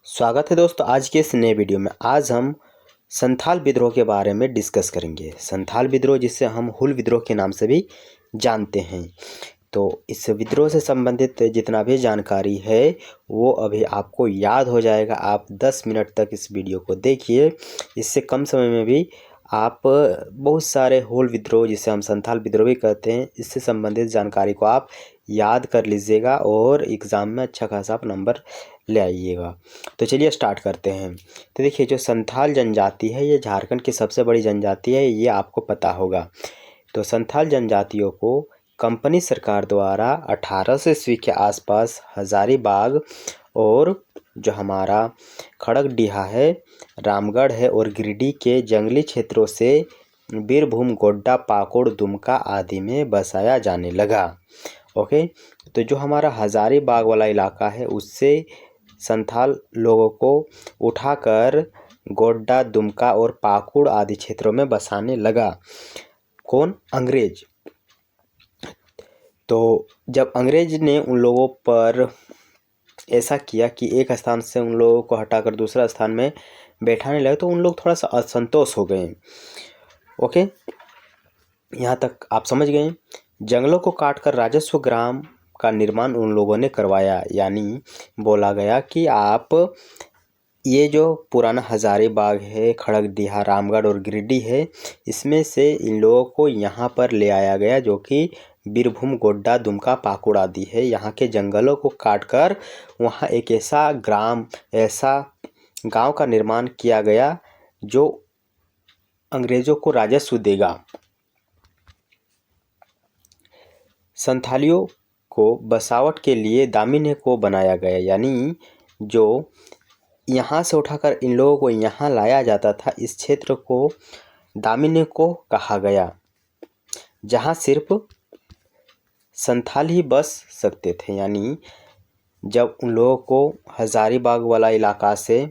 स्वागत है दोस्तों आज के इस नए वीडियो में। आज हम संथाल विद्रोह के बारे में डिस्कस करेंगे। संथाल विद्रोह जिसे हम हुल विद्रोह के नाम से भी जानते हैं। तो इस विद्रोह से संबंधित जितना भी जानकारी है वो अभी आपको याद हो जाएगा। आप 10 मिनट तक इस वीडियो को देखिए। इससे कम समय में भी आप बहुत सारे हुल विद्रोह जिसे हम संथाल विद्रोह भी कहते हैं, इससे संबंधित जानकारी को आप याद कर लीजिएगा और एग्ज़ाम में अच्छा खासा आप नंबर ले आइएगा। तो चलिए स्टार्ट करते हैं। तो देखिए, जो संथाल जनजाति है ये झारखंड की सबसे बड़ी जनजाति है, ये आपको पता होगा। तो संथाल जनजातियों को कंपनी सरकार द्वारा 1800 ईस्वी के आसपास हजारीबाग और जो हमारा खड़गडिहा है, रामगढ़ है और गिरिडीह के जंगली क्षेत्रों से बीरभूम, गोड्डा, पाकुड़, दुमका आदि में बसाया जाने लगा। ओके, तो जो हमारा हजारीबाग वाला इलाका है उससे संथाल लोगों को उठाकर गोड्डा, दुमका और पाकुड़ आदि क्षेत्रों में बसाने लगा। कौन? अंग्रेज। तो जब अंग्रेज ने उन लोगों पर ऐसा किया कि एक स्थान से उन लोगों को हटाकर दूसरा स्थान में बैठाने लगे तो उन लोग थोड़ा सा असंतोष हो गए। ओके, यहाँ तक आप समझ गए। जंगलों को काटकर राजस्व ग्राम का निर्माण उन लोगों ने करवाया। यानी बोला गया कि आप ये जो पुराना हजारीबाग है, खड़गडिहा, रामगढ़ और गिरिडीह है, इसमें से इन लोगों को यहाँ पर ले आया गया जो कि बीरभूम, गोड्डा, दुमका, पाकुड़ आदि है। यहाँ के जंगलों को काटकर वहाँ एक ऐसा ग्राम, ऐसा गांव का निर्माण किया गया जो अंग्रेज़ों को राजस्व देगा। संथालियों को बसावट के लिए दामिने को बनाया गया। यानी जो यहाँ से उठाकर इन लोगों को यहाँ लाया जाता था, इस क्षेत्र को दामिने को कहा गया, जहाँ सिर्फ संथाल ही बस सकते थे। यानी जब उन लोगों को हजारीबाग वाला इलाका से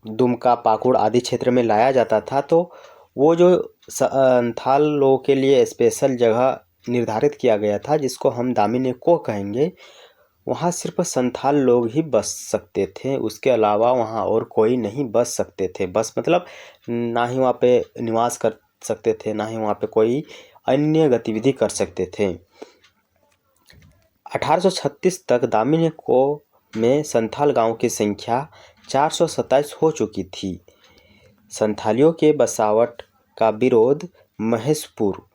दुमका, पाकुड़ आदि क्षेत्र में लाया जाता था तो वो जो संथाल लोगों के लिए स्पेशल जगह निर्धारित किया गया था जिसको हम दामिने को कहेंगे, वहाँ सिर्फ संथाल लोग ही बस सकते थे। उसके अलावा वहाँ और कोई नहीं बस सकते थे। बस मतलब ना ही वहाँ पे निवास कर सकते थे, ना ही वहाँ पे कोई अन्य गतिविधि कर सकते थे। 1836 तक दामिने को में संथाल गांव की संख्या 427 हो चुकी थी। संथालियों के बसावट का विरोध महेशपुर,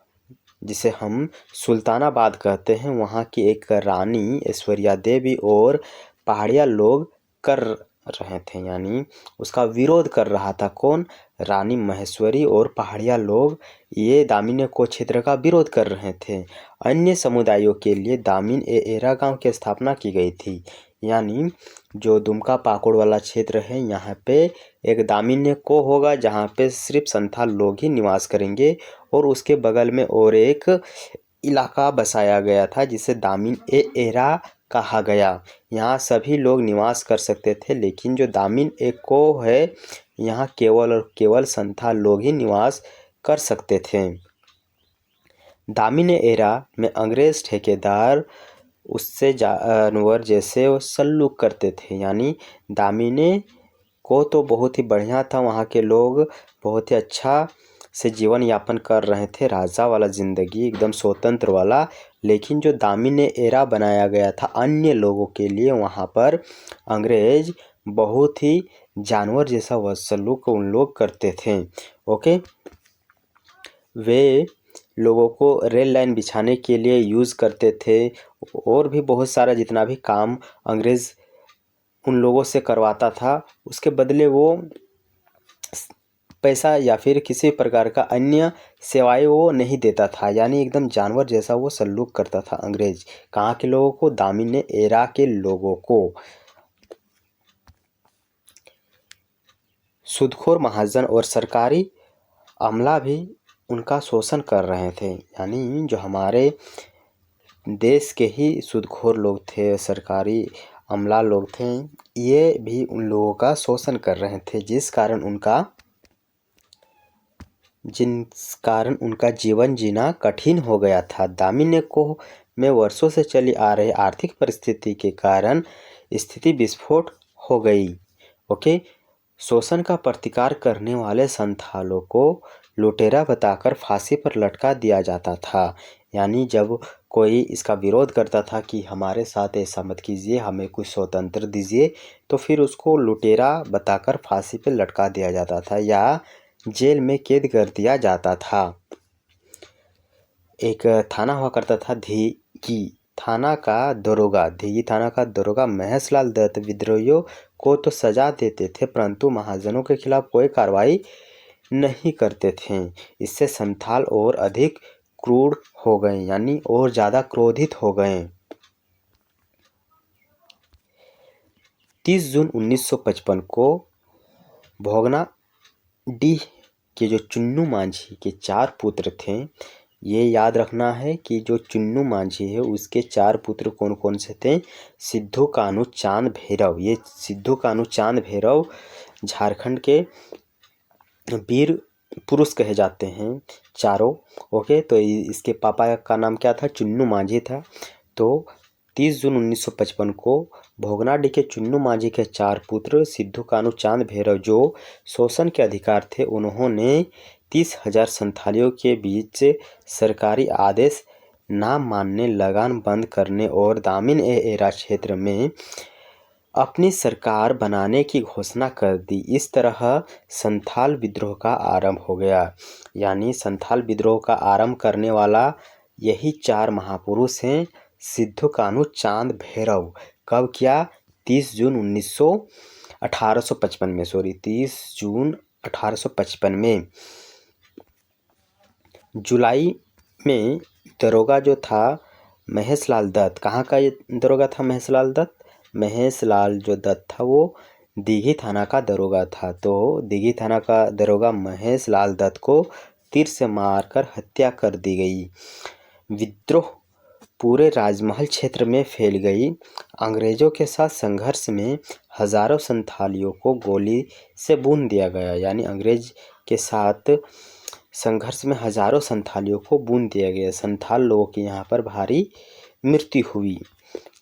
जिसे हम सुल्तानाबाद कहते हैं, वहाँ की एक रानी ऐश्वर्या देवी और पहाड़िया लोग कर रहे थे। यानी उसका विरोध कर रहा था कौन? रानी महेश्वरी और पहाड़िया लोग ये दामिने को क्षेत्र का विरोध कर रहे थे। अन्य समुदायों के लिए दामिन एरा गांव की स्थापना की गई थी। यानी जो दुमका, पाकुड़ वाला क्षेत्र है यहाँ पे एक दामिने को होगा जहाँ पे सिर्फ संथाल लोग ही निवास करेंगे और उसके बगल में और एक इलाका बसाया गया था जिसे दामिन एरा कहा गया। यहाँ सभी लोग निवास कर सकते थे, लेकिन जो दामिन एक को है यहाँ केवल और केवल संथाल लोग ही निवास कर सकते थे। दामिन एरा में अंग्रेज ठेकेदार उससे जानवर जैसे सल्लूक करते थे। यानी दामिने को तो बहुत ही बढ़िया था, वहाँ के लोग बहुत ही अच्छा से जीवन यापन कर रहे थे, राजा वाला ज़िंदगी एकदम स्वतंत्र वाला। लेकिन जो दामिने एरा बनाया गया था अन्य लोगों के लिए, वहाँ पर अंग्रेज बहुत ही जानवर जैसा सलूक उन लोग करते थे। ओके, वे लोगों को रेल लाइन बिछाने के लिए यूज़ करते थे और भी बहुत सारा जितना भी काम अंग्रेज़ उन लोगों से करवाता था, उसके बदले वो पैसा या फिर किसी प्रकार का अन्य सेवाएं वो नहीं देता था। यानी एकदम जानवर जैसा वो सल्लूक करता था अंग्रेज। कहाँ के लोगों को? दामिने एरा के लोगों को। सूदखोर महाजन और सरकारी अमला भी उनका शोषण कर रहे थे। यानी जो हमारे देश के ही सूदखोर लोग थे, सरकारी अमला लोग थे, ये भी उन लोगों का शोषण कर रहे थे, जिस कारण उनका जीवन जीना कठिन हो गया था। दामिने को में वर्षों से चली आ रही आर्थिक परिस्थिति के कारण स्थिति विस्फोट हो गई। ओके, शोषण का प्रतिकार करने वाले संथालों को लुटेरा बताकर फांसी पर लटका दिया जाता था। यानी जब कोई इसका विरोध करता था कि हमारे साथ ऐसा मत कीजिए, हमें कुछ स्वतंत्र दीजिए, तो फिर उसको लुटेरा बताकर फांसी पर लटका दिया जाता था या जेल में कैद कर दिया जाता था। एक थाना हुआ करता था धीगी थाना का दरोगा महेशलाल दत्त विद्रोहियों को तो सजा देते थे, परंतु महाजनों के खिलाफ कोई कार्रवाई नहीं करते थे। इससे संथाल और अधिक क्रूर हो गए, यानी और ज़्यादा क्रोधित हो गए। 30 जून 1955 को भोगनाडीह के जो चुन्नू मांझी के 4 पुत्र थे, ये याद रखना है कि जो चुन्नू मांझी है उसके 4 पुत्र कौन कौन से थे। सिद्धू कान्हू चांद भैरव, ये सिद्धू कान्हू चांद भैरव झारखंड के वीर पुरुष कहे जाते हैं चारों। ओके, तो इसके पापा का नाम क्या था, चुन्नू मांझी था। तो 30 जून 1955 को भोगनाडीह के चुन्नू मांझी के 4 पुत्र सिद्धू कान्हू चांद भैरव जो शोषण के अधिकार थे, उन्होंने 30,000 संथालियों के बीच सरकारी आदेश ना मानने, लगान बंद करने और दामिन एरा क्षेत्र में अपनी सरकार बनाने की घोषणा कर दी। इस तरह संथाल विद्रोह का आरंभ हो गया। यानी संथाल विद्रोह का आरंभ करने वाला यही 4 महापुरुष हैं। सिद्धू कान्हू चांद भैरव कब किया, 30 जून 1855 में, 30 जून 1855 में। जुलाई में दरोगा जो था महेशलाल दत्त, कहाँ का ये दरोगा था महेशलाल दत्त? महेशलाल जो दत्त था वो दिघी थाना का दरोगा था। तो दिघी थाना का दरोगा महेशलाल दत्त को तीर से मारकर हत्या कर दी गई। विद्रोह पूरे राजमहल क्षेत्र में फैल गई। अंग्रेजों के साथ संघर्ष में हजारों संथालियों को गोली से भून दिया गया। यानी अंग्रेज के साथ संघर्ष में हजारों संथालियों को भून दिया गया। संथाल लोगों की यहाँ पर भारी मृत्यु हुई।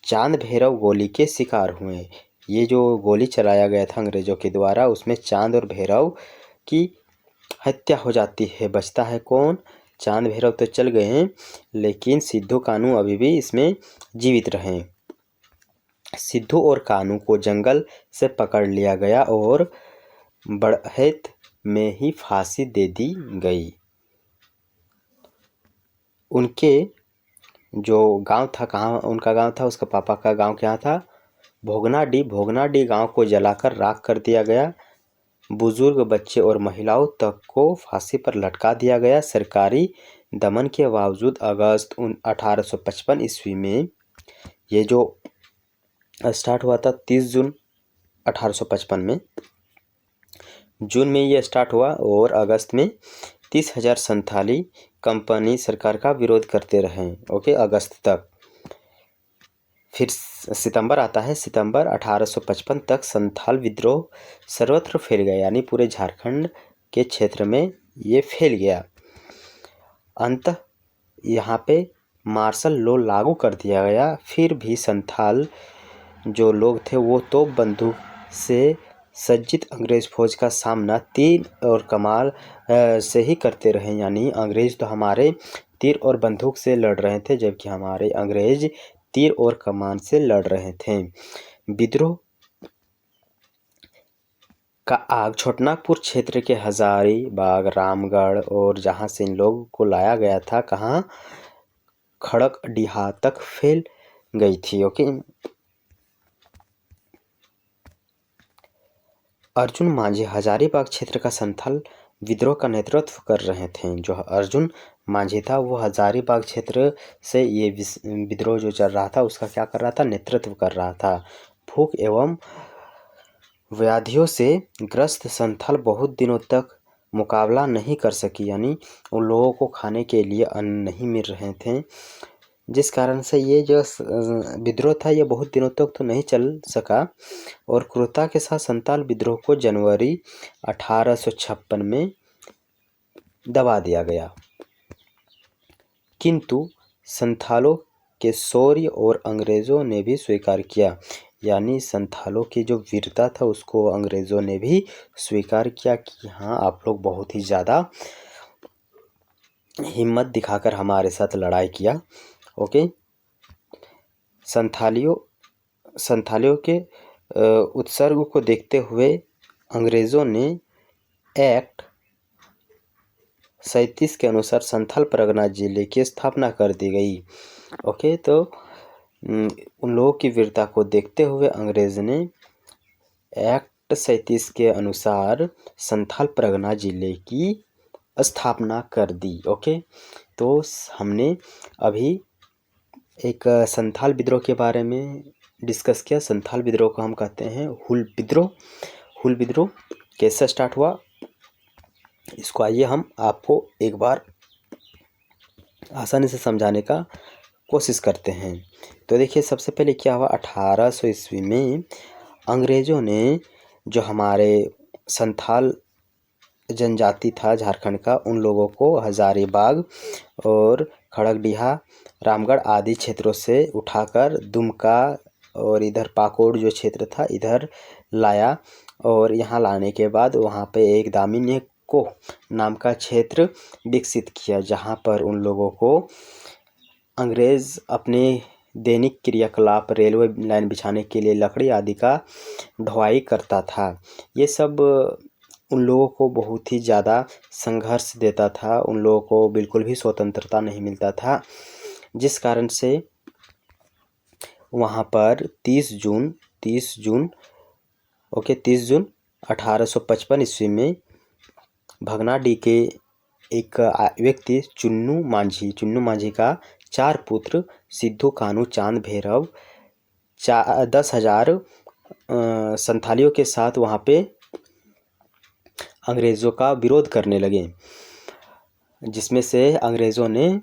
चांद भैरव गोली के शिकार हुए। ये जो गोली चलाया गया था अंग्रेजों के द्वारा, उसमें चांद और भैरव की हत्या हो जाती है। बचता है कौन? चांद भैरव तो चल गए हैं, लेकिन सिद्धू कान्हू अभी भी इसमें जीवित रहे। सिद्धू और कान्हू को जंगल से पकड़ लिया गया और बड़हैत में ही फांसी दे दी गई। उनके जो गांव था, कहाँ उनका गांव था, उसका पापा का गांव क्या था? भोगनाडीह गांव को जलाकर राख कर दिया गया। बुजुर्ग, बच्चे और महिलाओं तक को फांसी पर लटका दिया गया। सरकारी दमन के बावजूद अगस्त 1855 ईस्वी में, ये जो स्टार्ट हुआ था 30 जून 1855 में, जून में ये स्टार्ट हुआ और अगस्त में 30,000 संथाली कंपनी सरकार का विरोध करते रहे। ओके, अगस्त तक। फिर सितंबर आता है। सितंबर 1855 तक संथाल विद्रोह सर्वत्र फैल गया, यानी पूरे झारखंड के क्षेत्र में ये फैल गया। अंततः यहाँ पे मार्शल लॉ लागू कर दिया गया। फिर भी संथाल जो लोग थे वो तोप बंदूक से सज्जित अंग्रेज फौज का सामना तीर और कमान से ही करते रहे। यानी अंग्रेज तो हमारे तीर और बंदूक से लड़ रहे थे, जबकि हमारे अंग्रेज तीर और कमान से लड़ रहे थे। विद्रोह का आग छोटनागपुर क्षेत्र के हजारीबाग, रामगढ़ और जहां से इन लोगों को लाया गया था, कहाँ, खड़गडिहा तक फैल गई थी। ओके, अर्जुन मांझी हजारीबाग क्षेत्र का संथाल विद्रोह का नेतृत्व कर रहे थे। जो अर्जुन मांझी था वो हजारीबाग क्षेत्र से ये विद्रोह जो चल रहा था उसका क्या कर रहा था, नेतृत्व कर रहा था। भूख एवं व्याधियों से ग्रस्त संथाल बहुत दिनों तक मुकाबला नहीं कर सकी। यानी उन लोगों को खाने के लिए अन्न नहीं मिल रहे थे, जिस कारण से ये जो विद्रोह था ये बहुत दिनों तक तो नहीं चल सका और क्रूरता के साथ संथाल विद्रोह को जनवरी 1856 में दबा दिया गया। किंतु संथालों के शौर्य और अंग्रेजों ने भी स्वीकार किया। यानी संथालों की जो वीरता था उसको अंग्रेज़ों ने भी स्वीकार किया कि हाँ, आप लोग बहुत ही ज़्यादा हिम्मत दिखाकर हमारे साथ लड़ाई किया। ओके, संथालियों के उत्सर्ग को देखते हुए अंग्रेज़ों ने एक्ट 37 के अनुसार संथाल परगना जिले की स्थापना कर दी गई। ओके, तो उन लोगों की वीरता को देखते हुए अंग्रेज़ ने एक्ट 37 के अनुसार संथाल परगना जिले की स्थापना कर दी। ओके, तो हमने अभी एक संथाल विद्रोह के बारे में डिस्कस किया। संथाल विद्रोह को हम कहते हैं हुल विद्रोह। हुल विद्रोह कैसे स्टार्ट हुआ, इसको आइए हम आपको एक बार आसानी से समझाने का कोशिश करते हैं। तो देखिए, सबसे पहले क्या हुआ, 1800 ईस्वी में अंग्रेज़ों ने जो हमारे संथाल जनजाति था झारखंड का, उन लोगों को हजारीबाग और खड़गडिहा, रामगढ़ आदि क्षेत्रों से उठाकर दुमका और इधर पाकोड़ जो क्षेत्र था इधर लाया। और यहाँ लाने के बाद वहाँ पे एक दामिनी को नाम का क्षेत्र विकसित किया, जहाँ पर उन लोगों को अंग्रेज़ अपने दैनिक क्रियाकलाप, रेलवे लाइन बिछाने के लिए लकड़ी आदि का ढुलाई करता था। ये सब उन लोगों को बहुत ही ज़्यादा संघर्ष देता था। उन लोगों को बिल्कुल भी स्वतंत्रता नहीं मिलता था, जिस कारण से वहाँ पर 30 जून 1855 ईस्वी में भगनाडीह के एक व्यक्ति चुन्नू मांझी का 4 पुत्र सिद्धू, कानू, चांद, भैरव 10,000 संथालियों के साथ वहाँ पे अंग्रेज़ों का विरोध करने लगे, जिसमें से अंग्रेज़ों ने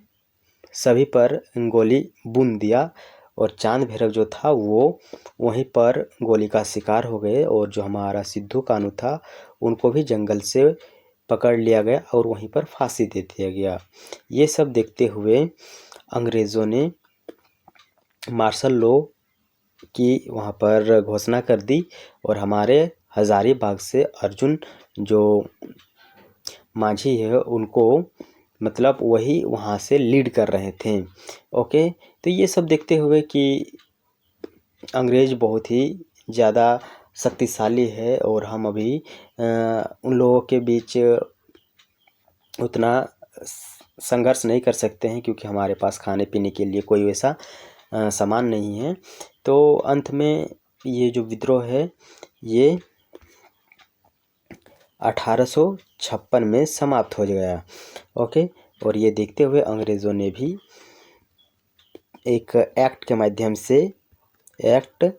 सभी पर गोली बूंद दिया और चांद भैरव जो था वो वहीं पर गोली का शिकार हो गए। और जो हमारा सिद्धू कानू था उनको भी जंगल से पकड़ लिया गया और वहीं पर फांसी दे दिया गया। ये सब देखते हुए अंग्रेज़ों ने मार्शल लॉ की वहाँ पर घोषणा कर दी और हमारे हजारीबाग से अर्जुन जो मांझी है उनको, मतलब वही वहाँ से लीड कर रहे थे। ओके, तो ये सब देखते हुए कि अंग्रेज बहुत ही ज़्यादा शक्तिशाली है और हम अभी उन लोगों के बीच उतना संघर्ष नहीं कर सकते हैं, क्योंकि हमारे पास खाने पीने के लिए कोई वैसा सामान नहीं है। तो अंत में ये जो विद्रोह है ये 1856 में समाप्त हो गया। ओके, और ये देखते हुए अंग्रेज़ों ने भी एक एक्ट के माध्यम से, एक्ट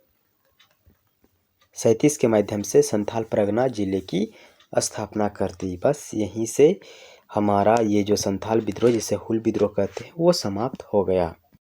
37 के माध्यम से संथाल परगना जिले की स्थापना कर दी। बस यहीं से हमारा ये जो संथाल विद्रोह, जिसे हुल विद्रोह कहते हैं, वो समाप्त हो गया।